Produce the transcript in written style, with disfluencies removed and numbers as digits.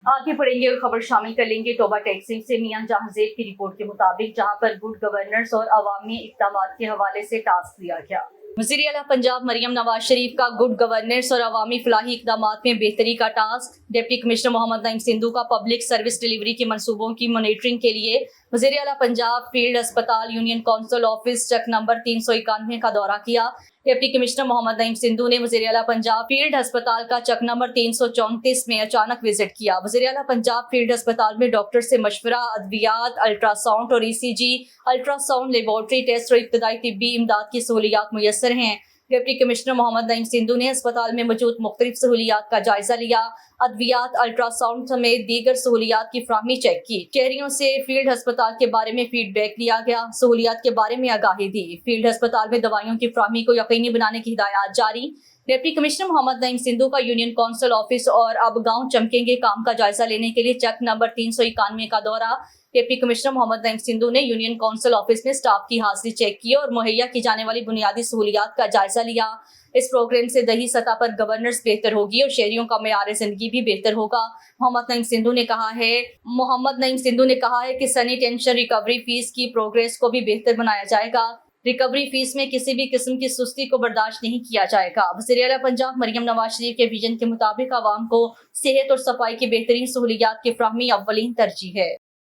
आगे बढ़ेंगे और खबर शामिल कर लेंगे टोबा टैक्सी से मियां जहांजेब की रिपोर्ट के मुताबिक, जहां पर गुड गवर्नेंस और अवामी इक़दामात के हवाले से टास्क दिया गया। वज़ीर आला पंजाब मरियम नवाज शरीफ का गुड गवर्नेंस और अवामी फलाही इक़दामात में बेहतरी का task. Deputy commissioner Mohammad Naeem Sindhu का पब्लिक सर्विस डिलीवरी के मंसूबों की मॉनिटरिंग के लिए वज़ीर आला पंजाब फील्ड अस्पताल यूनियन काउंसिल ऑफिस चक नंबर 391 का दौरा किया। डिप्टी कमिश्नर मोहम्मद नईम सिंधु ने वज़ीर आला पंजाब फील्ड अस्पताल का चक नंबर 334 में अचानक विजिट किया। वज़ीर आला पंजाब फील्ड अस्पताल में डॉक्टर से मशवरा, अद्वियात, अल्ट्रासाउंड और ECG, अल्ट्रासाउंड लेबॉर्ट्री टेस्ट और इब्तदाई तिब्बी इमदाद की सहूलियात मुयस्सर हैं। डिप्टी कमिश्नर मोहम्मद नईम सिंधु ने अस्पताल में मौजूद मुख्तलिफ सहूलियात का जायजा लिया। अद्वियात, अल्ट्रासाउंड समेत दीगर सहूलियात की फ्राहमी चेक की। शहरियों से फील्ड अस्पताल के बारे में फीडबैक लिया गया। सहूलियात के बारे में आगाही दी। फील्ड अस्पताल में दवाइयों की फ्राहमी को यकीनी बनाने की हिदायत जारी। डिप्टी कमिश्नर मोहम्मद नईम सिंधु का यूनियन काउंसिल ऑफिस और अब गांव चमकेंगे काम का जायजा लेने के लिए चक नंबर 391 का दौरा। डिप्टी कमिश्नर मोहम्मद नईम सिंधु ने यूनियन काउंसिल ऑफिस में स्टाफ की हाजिरी चेक की और मुहैया की जाने वाली बुनियादी सहूलियात का जायजा लिया। इस प्रोग्राम से दही सतह पर गवर्नेंस बेहतर होगी और शहरियों का मेयार जिंदगी भी बेहतर होगा। मोहम्मद नईम सिंधु ने कहा है कि सनी टेंशन रिकवरी फीस की प्रोग्रेस को भी बेहतर बनाया जाएगा। रिकवरी फीस में किसी भी किस्म की सुस्ती को बर्दाश्त नहीं किया जाएगा। वज़ीर आला पंजाब मरियम नवाज शरीफ के विजन के मुताबिक आवाम को सेहत और सफाई की बेहतरीन सहूलियात की फ्राहमी अव्वलीन तरजीह है।